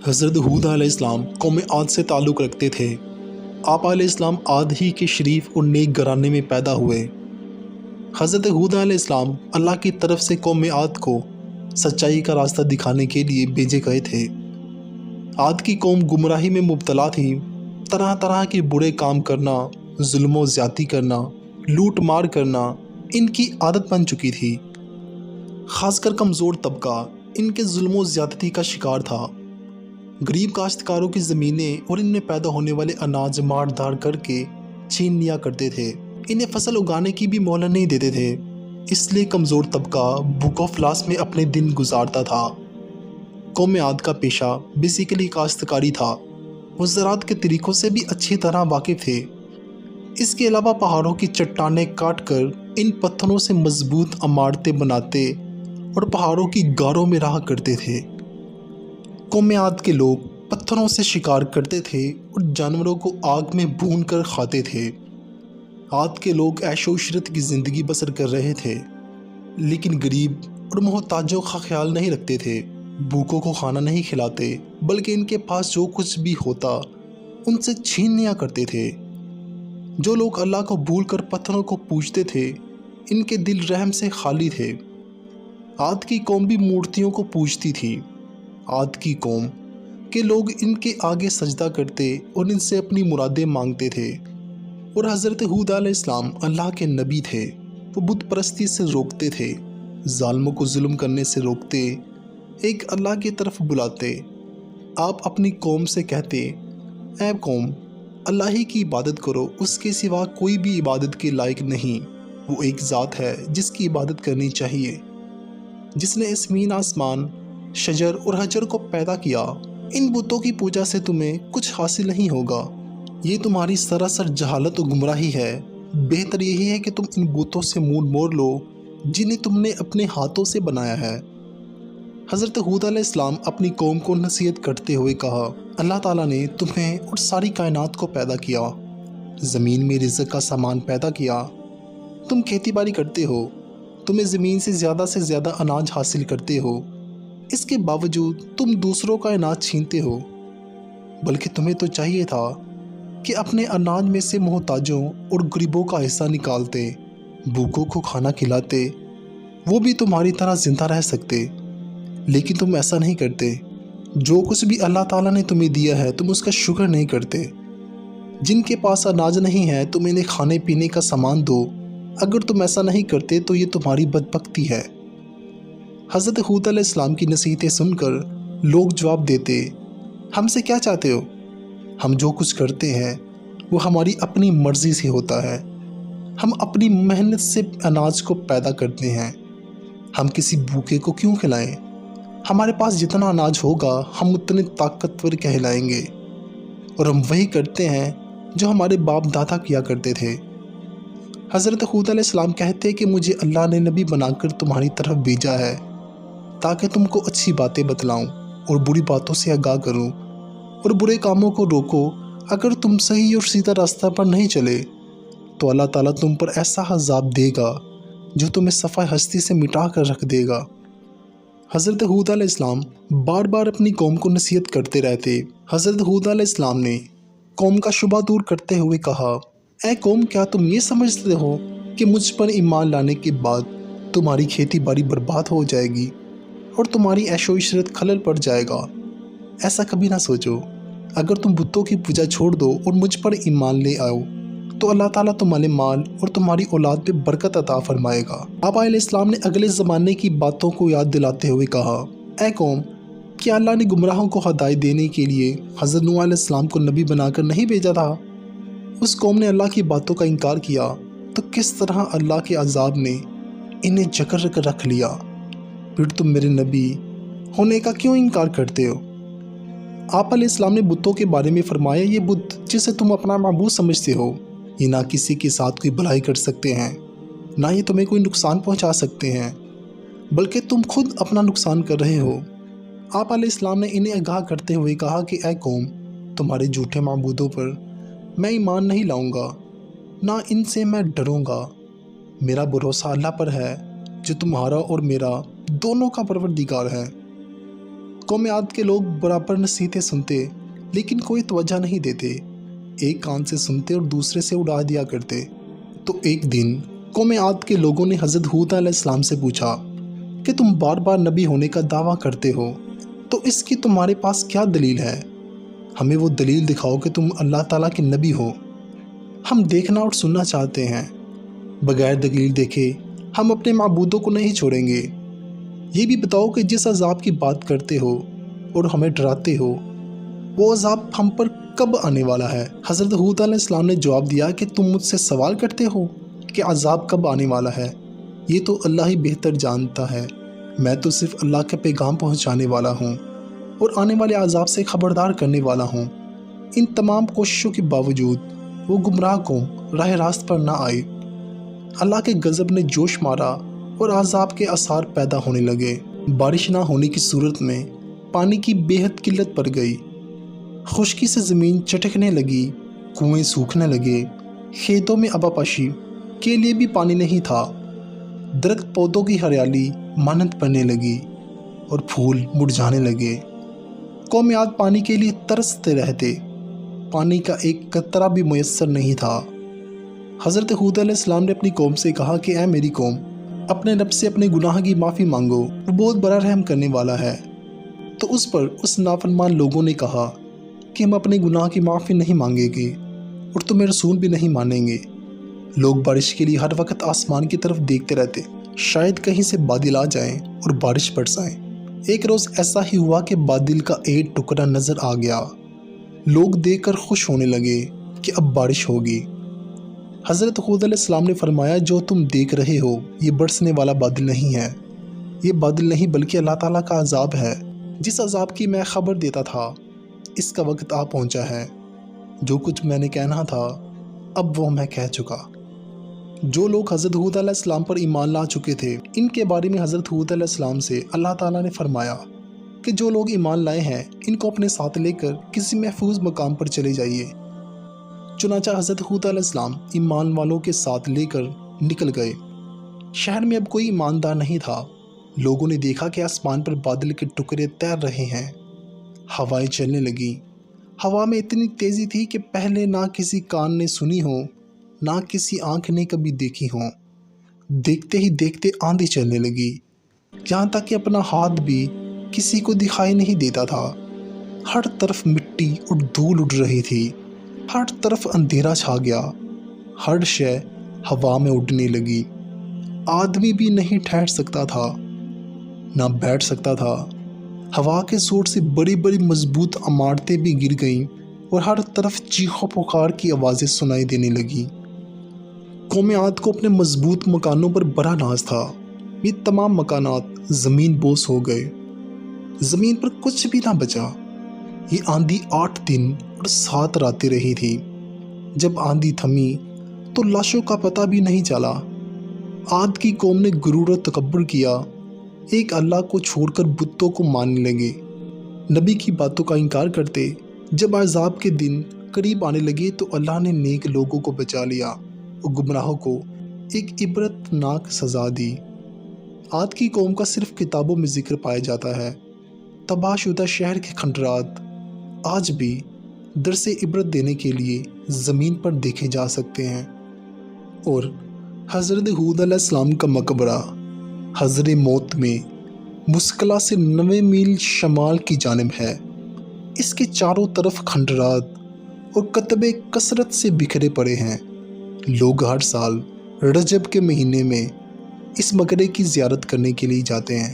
حضرت ہود علیہ السلام قوم عاد سے تعلق رکھتے تھے۔ آپ علیہ السلام عاد ہی کے شریف اور نیک گھرانے میں پیدا ہوئے۔ حضرت ہود علیہ السلام اللہ کی طرف سے قوم عاد کو سچائی کا راستہ دکھانے کے لیے بھیجے گئے تھے۔ عاد کی قوم گمراہی میں مبتلا تھی۔ طرح طرح کے برے کام کرنا، ظلم و زیادتی کرنا، لوٹ مار کرنا ان کی عادت بن چکی تھی۔ خاص کر کمزور طبقہ ان کے ظلم و زیادتی کا شکار تھا۔ غریب کاشتکاروں کی زمینیں اور ان میں پیدا ہونے والے اناج مار دھاڑ کر کے چھین لیا کرتے تھے۔ انہیں فصل اگانے کی بھی مہلت نہیں دیتے تھے، اس لیے کمزور طبقہ بھوک و افلاس میں اپنے دن گزارتا تھا۔ قوم عاد کا پیشہ بیسیکلی کاشتکاری تھا۔ وہ زراعت کے طریقوں سے بھی اچھی طرح واقف تھے۔ اس کے علاوہ پہاڑوں کی چٹانیں کاٹ کر ان پتھروں سے مضبوط عمارتیں بناتے اور پہاڑوں کی غاروں میں رہا کرتے تھے۔ قوم عاد کے لوگ پتھروں سے شکار کرتے تھے اور جانوروں کو آگ میں بھون کر کھاتے تھے۔ عاد کے لوگ عیش و عشرت کی زندگی بسر کر رہے تھے، لیکن غریب اور محتاجوں کا خیال نہیں رکھتے تھے۔ بھوکوں کو کھانا نہیں کھلاتے، بلکہ ان کے پاس جو کچھ بھی ہوتا ان سے چھین لیا کرتے تھے۔ جو لوگ اللہ کو بھول کر پتھروں کو پوجتے تھے، ان کے دل رحم سے خالی تھے۔ عاد کی قوم بھی مورتیوں کو پوجتی تھی۔ عاد کی قوم کے لوگ ان کے آگے سجدہ کرتے اور ان سے اپنی مرادیں مانگتے تھے۔ اور حضرت ہود علیہ السلام اللہ کے نبی تھے۔ وہ بت پرستی سے روکتے تھے، ظالموں کو ظلم کرنے سے روکتے، ایک اللہ کی طرف بلاتے۔ آپ اپنی قوم سے کہتے، اے قوم، اللہ ہی کی عبادت کرو، اس کے سوا کوئی بھی عبادت کے لائق نہیں۔ وہ ایک ذات ہے جس کی عبادت کرنی چاہیے، جس نے زمین آسمان، شجر اور حجر کو پیدا کیا۔ ان بتوں کی پوجا سے تمہیں کچھ حاصل نہیں ہوگا، یہ تمہاری سراسر جہالت و گمراہی ہے۔ بہتر یہی ہے کہ تم ان بتوں سے منہ موڑ لو جنہیں تم نے اپنے ہاتھوں سے بنایا ہے۔ حضرت ہود علیہ السلام اپنی قوم کو نصیحت کرتے ہوئے کہا، اللہ تعالیٰ نے تمہیں اور ساری کائنات کو پیدا کیا، زمین میں رزق کا سامان پیدا کیا۔ تم کھیتی باڑی کرتے ہو، تمہیں زمین سے زیادہ اناج حاصل کرتے ہو، اس کے باوجود تم دوسروں کا اناج چھینتے ہو۔ بلکہ تمہیں تو چاہیے تھا کہ اپنے اناج میں سے محتاجوں اور غریبوں کا حصہ نکالتے، بھوکوں کو کھانا کھلاتے، وہ بھی تمہاری طرح زندہ رہ سکتے۔ لیکن تم ایسا نہیں کرتے۔ جو کچھ بھی اللہ تعالیٰ نے تمہیں دیا ہے تم اس کا شکر نہیں کرتے۔ جن کے پاس اناج نہیں ہے تم انہیں کھانے پینے کا سامان دو۔ اگر تم ایسا نہیں کرتے تو یہ تمہاری بدبختی ہے۔ حضرت ہود علیہ السلام کی نصیحتیں سن کر لوگ جواب دیتے، ہم سے کیا چاہتے ہو؟ ہم جو کچھ کرتے ہیں وہ ہماری اپنی مرضی سے ہوتا ہے۔ ہم اپنی محنت سے اناج کو پیدا کرتے ہیں۔ ہم کسی بھوکے کو کیوں کھلائیں؟ ہمارے پاس جتنا اناج ہوگا ہم اتنے طاقتور کہلائیں گے، اور ہم وہی کرتے ہیں جو ہمارے باپ دادا کیا کرتے تھے۔ حضرت ہود علیہ السلام کہتے کہ مجھے اللہ نے نبی بنا کر تمہاری طرف بھیجا ہے تاکہ تم کو اچھی باتیں بتلاؤں اور بری باتوں سے آگاہ کروں اور برے کاموں کو روکو۔ اگر تم صحیح اور سیدھا راستہ پر نہیں چلے تو اللہ تعالیٰ تم پر ایسا عذاب دے گا جو تمہیں صفحہ ہستی سے مٹا کر رکھ دے گا۔ حضرت ہود علیہ السلام بار بار اپنی قوم کو نصیحت کرتے رہتے۔ حضرت ہود علیہ السلام نے قوم کا شبہ دور کرتے ہوئے کہا، اے قوم، کیا تم یہ سمجھتے ہو کہ مجھ پر ایمان لانے کے بعد تمہاری کھیتی باڑی برباد ہو جائے گی اور تمہاری عیش و عشرت خلل پڑ جائے گا؟ ایسا کبھی نہ سوچو۔ اگر تم بتوں کی پوجا چھوڑ دو اور مجھ پر ایمان لے آؤ تو اللہ تعالیٰ تمہارے مال اور تمہاری اولاد پہ برکت عطا فرمائے گا۔ آپ علیہ السلام نے اگلے زمانے کی باتوں کو یاد دلاتے ہوئے کہا، اے قوم، کیا اللہ نے گمراہوں کو ہدایت دینے کے لیے حضرت نوح علیہ السلام کو نبی بنا کر نہیں بھیجا تھا؟ اس قوم نے اللہ کی باتوں کا انکار کیا تو کس طرح اللہ کے عذاب نے انہیں جکڑ کر رکھ لیا۔ پھر تم میرے نبی ہونے کا کیوں انکار کرتے ہو؟ آپ علیہ السلام نے بتوں کے بارے میں فرمایا، یہ بت جسے تم اپنا معبود سمجھتے ہو، یہ نہ کسی کے ساتھ کوئی بھلائی کر سکتے ہیں، نہ یہ تمہیں کوئی نقصان پہنچا سکتے ہیں، بلکہ تم خود اپنا نقصان کر رہے ہو۔ آپ علیہ السلام نے انہیں آگاہ کرتے ہوئے کہا کہ اے قوم، تمہارے جھوٹے معبودوں پر میں ایمان نہیں لاؤں گا، نہ ان سے میں ڈروں گا۔ میرا بھروسہ اللہ پر ہے جو تمہارا اور میرا دونوں کا پروردگار ہے۔ قوم عاد کے لوگ برابر نصیحتیں سنتے لیکن کوئی توجہ نہیں دیتے، ایک کان سے سنتے اور دوسرے سے اڑا دیا کرتے۔ تو ایک دن قوم عاد کے لوگوں نے حضرت ہود علیہ السلام سے پوچھا کہ تم بار بار نبی ہونے کا دعویٰ کرتے ہو، تو اس کی تمہارے پاس کیا دلیل ہے؟ ہمیں وہ دلیل دکھاؤ کہ تم اللہ تعالیٰ کے نبی ہو، ہم دیکھنا اور سننا چاہتے ہیں۔ بغیر دلیل دیکھے ہم اپنے معبودوں کو نہیں چھوڑیں گے۔ یہ بھی بتاؤ کہ جس عذاب کی بات کرتے ہو اور ہمیں ڈراتے ہو، وہ عذاب ہم پر کب آنے والا ہے؟ حضرت ہود علیہ السلام نے جواب دیا کہ تم مجھ سے سوال کرتے ہو کہ عذاب کب آنے والا ہے، یہ تو اللہ ہی بہتر جانتا ہے، میں تو صرف اللہ کا پیغام پہنچانے والا ہوں اور آنے والے عذاب سے خبردار کرنے والا ہوں۔ ان تمام کوششوں کے باوجود وہ گمراہ قوم راہ راست پر نہ آئی۔ اللہ کے غضب نے جوش مارا اور عذاب کے آثار پیدا ہونے لگے۔ بارش نہ ہونے کی صورت میں پانی کی بے حد قلت پڑ گئی، خشکی سے زمین چٹکنے لگی، کنویں سوکھنے لگے، کھیتوں میں آبپاشی کے لیے بھی پانی نہیں تھا، درخت پودوں کی ہریالی مانند پڑنے لگی اور پھول مرجھانے لگے۔ قوم عاد پانی کے لیے ترستے رہتے، پانی کا ایک قطرہ بھی میسر نہیں تھا۔ حضرت ہود علیہ السلام نے اپنی قوم سے کہا کہ اے میری قوم، اپنے رب سے اپنے گناہ کی معافی مانگو، وہ بہت بڑا رحم کرنے والا ہے۔ تو اس پر اس نافرمان لوگوں نے کہا کہ ہم اپنے گناہ کی معافی نہیں مانگیں گے اور تمہیں رسول بھی نہیں مانیں گے۔ لوگ بارش کے لیے ہر وقت آسمان کی طرف دیکھتے رہتے، شاید کہیں سے بادل آ جائیں اور بارش برسائیں۔ ایک روز ایسا ہی ہوا کہ بادل کا ایک ٹکڑا نظر آ گیا، لوگ دیکھ کر خوش ہونے لگے کہ اب بارش ہوگی۔ حضرت ہود علیہ السلام نے فرمایا جو تم دیکھ رہے ہو یہ برسنے والا بادل نہیں ہے، یہ بادل نہیں بلکہ اللہ تعالیٰ کا عذاب ہے، جس عذاب کی میں خبر دیتا تھا اس کا وقت آ پہنچا ہے۔ جو کچھ میں نے کہنا تھا اب وہ میں کہہ چکا۔ جو لوگ حضرت ہود علیہ السلام پر ایمان لا چکے تھے، ان کے بارے میں حضرت ہود علیہ السلام سے اللہ تعالیٰ نے فرمایا کہ جو لوگ ایمان لائے ہیں ان کو اپنے ساتھ لے کر کسی محفوظ مقام پر چلے جائیے۔ چنانچہ حضرت ہود علیہ السلام ایمان والوں کے ساتھ لے کر نکل گئے۔ شہر میں اب کوئی ایماندار نہیں تھا۔ لوگوں نے دیکھا کہ آسمان پر بادل کے ٹکڑے تیر رہے ہیں، ہوائیں چلنے لگیں۔ ہوا میں اتنی تیزی تھی کہ پہلے نہ کسی کان نے سنی ہو نہ کسی آنکھ نے کبھی دیکھی ہو۔ دیکھتے ہی دیکھتے آندھی چلنے لگی، یہاں تک کہ اپنا ہاتھ بھی کسی کو دکھائی نہیں دیتا تھا۔ ہر طرف مٹی اور دھول اڑ رہی تھی، ہر طرف اندھیرا چھا گیا، ہر شے ہوا میں اڑنے لگی۔ آدمی بھی نہیں ٹھہر سکتا تھا نہ بیٹھ سکتا تھا۔ ہوا کے زور سے بڑی بڑی مضبوط عمارتیں بھی گر گئیں اور ہر طرف چیخو پکار کی آوازیں سنائی دینے لگیں۔ قوم عاد کو اپنے مضبوط مکانوں پر بڑا ناز تھا۔ یہ تمام مکانات زمین بوس ہو گئے، زمین پر کچھ بھی نہ بچا۔ یہ آندھی 8 دن اور 7 راتیں رہی تھی۔ جب آندھی تھمی تو لاشوں کا پتہ بھی نہیں چلا۔ عاد کی قوم نے غرور و تکبر کیا، ایک اللہ کو چھوڑ کر بتوں کو ماننے لگے، نبی کی باتوں کا انکار کرتے۔ جب عذاب کے دن قریب آنے لگے تو اللہ نے نیک لوگوں کو بچا لیا اور گمراہوں کو ایک عبرت ناک سزا دی۔ عاد کی قوم کا صرف کتابوں میں ذکر پایا جاتا ہے۔ تباہ شدہ شہر کے کھنڈرات آج بھی درس عبرت دینے کے لیے زمین پر دیکھے جا سکتے ہیں۔ اور حضرت ہود علیہ السلام کا مقبرہ حضر موت میں مسکلہ سے 9 میل شمال کی جانب ہے۔ اس کے چاروں طرف کھنڈرات اور کتبے کثرت سے بکھرے پڑے ہیں۔ لوگ ہر سال رجب کے مہینے میں اس مقبرے کی زیارت کرنے کے لیے جاتے ہیں۔